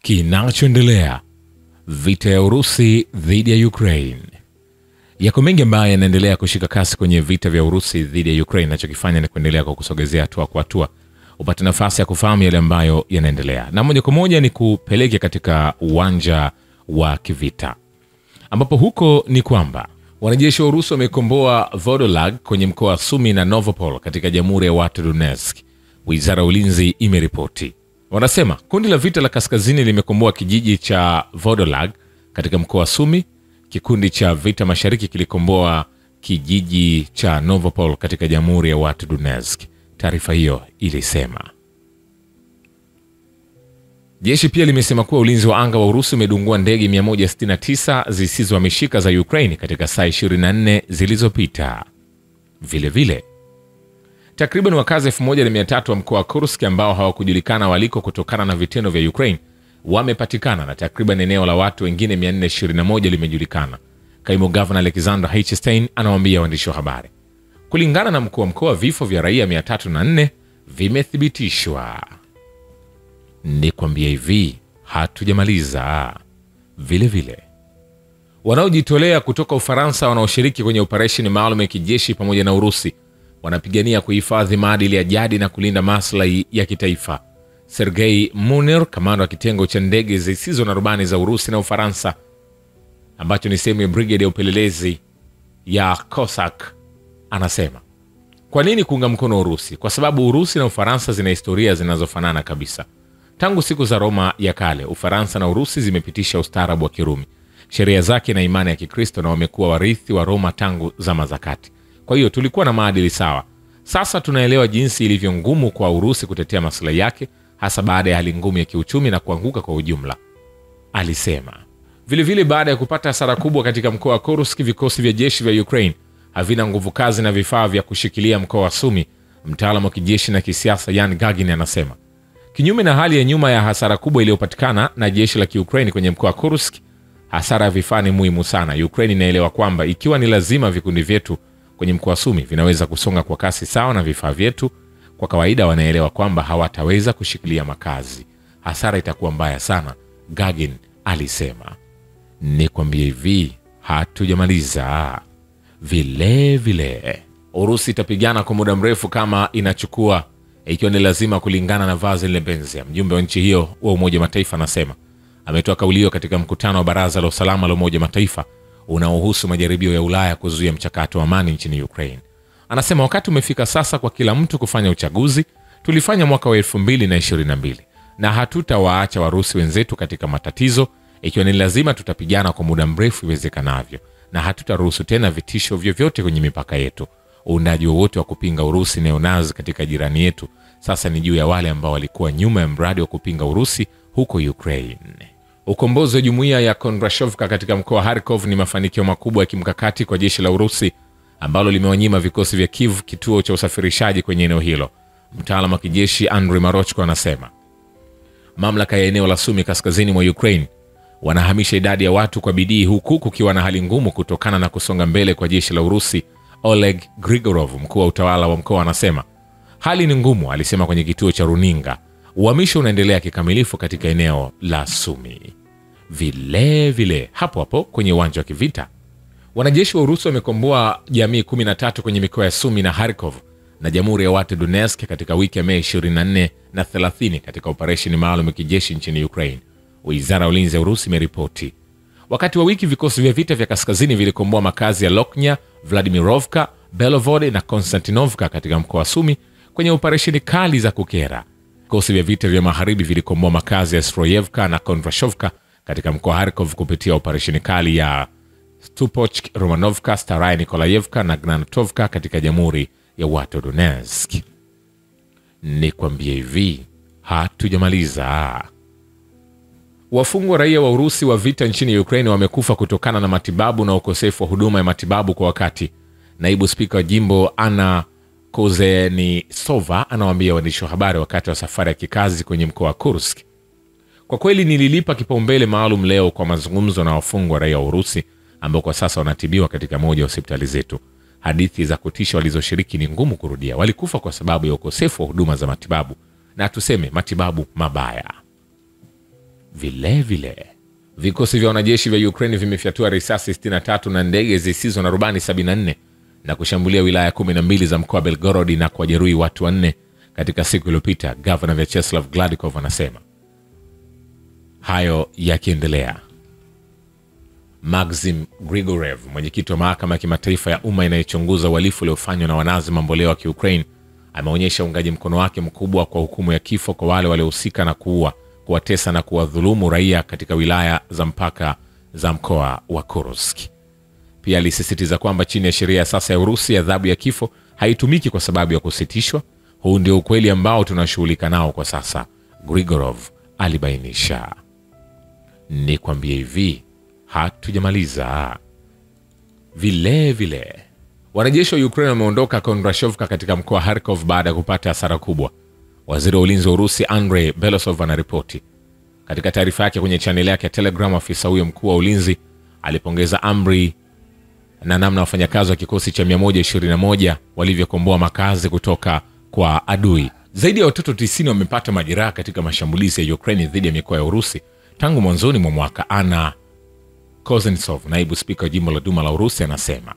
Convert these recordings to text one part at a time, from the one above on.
Kinachoendelea: vita ya Urusi dhidi ya Ukraine. Yako mengi ambayo yanaendelea kushika kasi kwenye vita vya Urusi dhidi ya Ukraine. Nachokifanya ni kuendelea kwa kusogezea hatua kwa hatua upate nafasi ya kufahamu yale ambayo yanaendelea, na moja kwa moja ni kupeleke katika uwanja wa kivita, ambapo huko ni kwamba wanajeshi wa Urusi wamekomboa Vodolag kwenye mkoa wa Sumi na Novopol katika Jamhuri ya Watu Donetsk. Wizara ya Ulinzi imeripoti. Wanasema kundi la vita la kaskazini limekomboa kijiji cha Vodolag katika mkoa wa Sumi. Kikundi cha vita mashariki kilikomboa kijiji cha Novopol katika Jamhuri ya Watu Donetsk. Taarifa hiyo ilisema. Jeshi pia limesema kuwa ulinzi wa anga wa Urusi umedungua ndege 169 zisizohamishika za Ukraine katika saa 24 zilizopita. Vile vile, takriban wakazi 1300 wa mkoa wa Kursk ambao hawakujulikana waliko kutokana na vitendo vya Ukraine wamepatikana, na takriban eneo la watu wengine 421 limejulikana. Kaimu Gavana Alexander Heichstein anawaambia waandishi wa habari. Kulingana na mkuu wa mkoa, vifo vya raia 304 vimethibitishwa. Ni kwambia hivi, hatujamaliza. Vile vile, wanaojitolea kutoka Ufaransa wanaoshiriki kwenye operesheni maalum ya kijeshi pamoja na Urusi wanapigania kuhifadhi maadili ya jadi na kulinda maslahi ya kitaifa. Sergei Munir, kamanda wa kitengo cha ndege zisizo na rubani za Urusi na Ufaransa, ambacho ni sehemu ya brigade ya upelelezi ya Cossack, anasema, kwa nini kuunga mkono Urusi? Kwa sababu Urusi na Ufaransa zina historia zinazofanana kabisa. Tangu siku za Roma ya kale, Ufaransa na Urusi zimepitisha ustaarabu wa Kirumi, sheria zake na imani ya Kikristo, na wamekuwa warithi wa Roma tangu zama za kati. Kwa hiyo tulikuwa na maadili sawa. Sasa tunaelewa jinsi ilivyo ngumu kwa Urusi kutetea maslahi yake, hasa baada ya hali ngumu ya kiuchumi na kuanguka kwa ujumla, alisema. Vile vile, baada ya kupata hasara kubwa katika mkoa wa Kursk, vikosi vya jeshi vya Ukraine havina nguvu kazi na vifaa vya kushikilia mkoa wa Sumi. Mtaalamu wa kijeshi na kisiasa Yan Gagin anasema, kinyume na hali ya nyuma ya hasara kubwa iliyopatikana na jeshi la Ukraine kwenye mkoa wa Kursk, hasara ya vifaa ni muhimu sana. Ukraine inaelewa kwamba ikiwa ni lazima vikundi vyetu kwenye mkoa wa Sumi vinaweza kusonga kwa kasi sawa na vifaa vyetu, kwa kawaida wanaelewa kwamba hawataweza kushikilia makazi. Hasara itakuwa mbaya sana, Gagin alisema. Ni kwambie hivi, hatujamaliza. Vile vile, Urusi itapigana kwa muda mrefu kama inachukua, ikiwa ni lazima, kulingana na Vasil Nebenzia, mjumbe wa nchi hiyo wa Umoja Mataifa, anasema. Ametoa kauli hiyo katika mkutano wa Baraza la Usalama la Umoja Mataifa unaohusu majaribio ya Ulaya kuzuia mchakato wa amani nchini Ukraine. Anasema wakati umefika sasa kwa kila mtu kufanya uchaguzi. Tulifanya mwaka wa 2022 na hatutawaacha Warusi wenzetu katika matatizo. Ikiwa ni lazima, tutapigana kwa muda mrefu iwezekanavyo, na hatutaruhusu tena vitisho vyovyote kwenye mipaka yetu. Uundaji wowote wa kupinga Urusi neonazi katika jirani yetu sasa ni juu ya wale ambao walikuwa nyuma ya mradi wa kupinga Urusi huko Ukraine. Ukombozi wa jumuiya ya Kondrashovka katika mkoa wa Kharkov ni mafanikio makubwa ya kimkakati kwa jeshi la Urusi ambalo limewanyima vikosi vya Kiev kituo cha usafirishaji kwenye eneo hilo. Mtaalamu wa kijeshi Andriy Marochko anasema mamlaka ya eneo la Sumi kaskazini mwa Ukraine wanahamisha idadi ya watu kwa bidii, huku kukiwa na hali ngumu kutokana na kusonga mbele kwa jeshi la Urusi. Oleg Grigorov, mkuu wa utawala wa mkoa, anasema hali ni ngumu, alisema kwenye kituo cha runinga. Uhamisho unaendelea kikamilifu katika eneo la Sumi. Vile vile, hapo hapo kwenye uwanja wa kivita, wanajeshi wa Urusi wamekomboa jamii 13 kwenye mikoa ya Sumi na Kharkov na Jamhuri ya Watu Donetsk katika wiki ya Mei 24 na 30 katika operesheni maalum ya kijeshi nchini Ukraine, Wizara ya Ulinzi ya Urusi imeripoti. Wakati wa wiki, vikosi vya vita vya kaskazini vilikomboa makazi ya Loknya, Vladimirovka, Belovod na Konstantinovka katika mkoa wa Sumi kwenye operesheni kali za kukera. Vikosi vya vita vya magharibi vilikomboa makazi ya Stroyevka na Kondrashovka katika mkoa wa Kharkov kupitia operesheni kali ya Stupochk, Romanovka, Staraya Nikolayevka na Gnanatovka katika Jamhuri ya Watu Donetsk. Ni kwambie hivi, hatujamaliza. Wafungwa raia wa Urusi wa vita nchini Ukraine wamekufa kutokana na matibabu na ukosefu wa huduma ya matibabu kwa wakati. Naibu spika wa jimbo Anna Kozenisova anawaambia waandishi wa habari wakati wa safari ya kikazi kwenye mkoa wa Kursk. Kwa kweli nililipa kipaumbele maalum leo kwa mazungumzo na wafungwa raia wa Urusi ambao kwa sasa wanatibiwa katika moja ya hospitali zetu. Hadithi za kutisha walizoshiriki ni ngumu kurudia. Walikufa kwa sababu ya ukosefu wa huduma za matibabu, na tuseme matibabu mabaya. Vile vile vikosi vya wanajeshi vya Ukraine vimefyatua risasi 63 na ndege zisizo na rubani 74 na kushambulia wilaya 12 za mkoa wa Belgorod na kuwajeruhi watu 4 katika siku iliyopita, Governor Vyacheslav Gladkov anasema. Hayo yakiendelea, Maxim Grigorev, mwenyekiti wa mahakama ya kimataifa ya umma inayochunguza uhalifu uliofanywa na wanazi mamboleo wa Ukraine, ameonyesha uungaji mkono wake mkubwa kwa hukumu ya kifo kwa wale waliohusika na kuua, kuwatesa na kuwadhulumu raia katika wilaya za mpaka za mkoa wa Kursk. Pia alisisitiza kwamba chini ya sheria ya sasa ya Urusi, adhabu ya kifo haitumiki kwa sababu ya kusitishwa. Huu ndio ukweli ambao tunashughulika nao kwa sasa, Grigorov alibainisha. Nikwambie hivi, hatujamaliza. Vile vile wanajeshi wa Ukraine wameondoka Kondrashovka katika mkoa wa Kharkov baada ya kupata hasara kubwa. Waziri wa ulinzi wa Urusi Andrei Belosov anaripoti. Katika taarifa yake kwenye chaneli yake ya Telegram, afisa huyo mkuu wa ulinzi alipongeza amri na namna wafanyakazi wa kikosi cha 121 walivyokomboa makazi kutoka kwa adui. Zaidi ya watoto 90 wamepata majeraha katika mashambulizi ya Ukraine dhidi ya mikoa ya Urusi tangu mwanzoni mwa mwaka. Anna Koznetsov, naibu spika wa jimbo la Duma la Urusi, anasema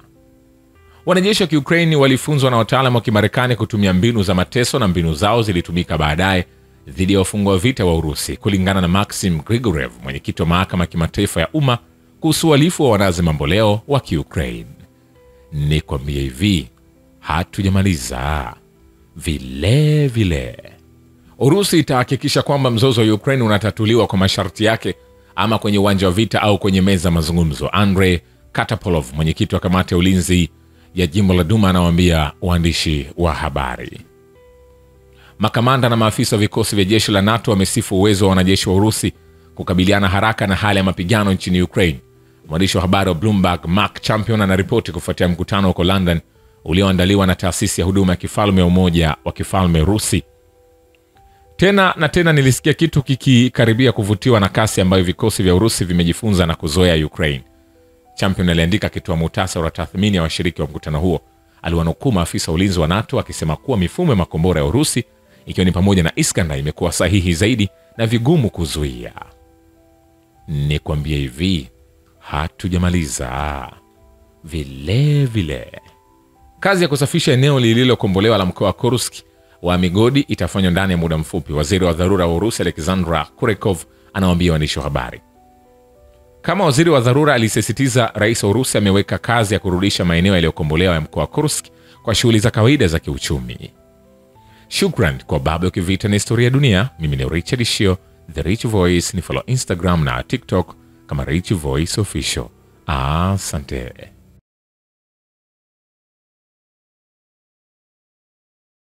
wanajeshi wa Ukraine walifunzwa na wataalamu wa Kimarekani kutumia mbinu za mateso na mbinu zao zilitumika baadaye dhidi ya wafungwa wa vita wa Urusi, kulingana na Maxim Grigorev, mwenyekiti wa mahakama ya kimataifa ya umma kuhusu uhalifu wa wanazi mamboleo wa Ukraine. Nikwambie hivi, hatujamaliza. Vile vile Urusi itahakikisha kwamba mzozo wa Ukraine unatatuliwa kwa masharti yake, ama kwenye uwanja wa vita au kwenye meza mazungumzo. Andrei Katapolov, mwenyekiti wa kamati ya ulinzi ya jimbo la Duma, anawaambia waandishi wa habari. Makamanda na maafisa wa vikosi vya jeshi la NATO wamesifu uwezo wa wanajeshi wa Urusi kukabiliana haraka na hali ya mapigano nchini Ukraine. Mwandishi wa habari wa Bloomberg Mark Champion anaripoti kufuatia mkutano huko London ulioandaliwa na taasisi ya huduma ya kifalme ya Umoja wa Kifalme Rusi. Tena nilisikia kitu kikikaribia kuvutiwa na kasi ambayo vikosi vya Urusi vimejifunza na kuzoea Ukraine. Champion aliandika akitoa muhtasari wa tathmini ya washiriki wa mkutano huo. Aliwanukuu maafisa ulinzi wa NATO akisema kuwa mifumo ya makombora ya Urusi, ikiwa ni pamoja na Iskander, imekuwa sahihi zaidi na vigumu kuzuia. Nikwambie hivi, hatujamaliza. Vile vile kazi ya kusafisha eneo lililokombolewa la mkoa wa Kursk wa migodi itafanywa ndani ya muda mfupi. Waziri wa dharura wa Urusi Alexandra Kurekov anawaambia waandishi wa habari. Kama waziri wa dharura alisisitiza, rais wa Urusi ameweka kazi ya kurudisha maeneo yaliyokombolewa ya mkoa wa Kursk kwa shughuli za kawaida za kiuchumi. Shukran kwa Babu ya Kivita na Historia ya Dunia. Mimi ni Richard Shio, The Rich Voice. Ni follow Instagram na TikTok kama Rich Voice Official. Asante.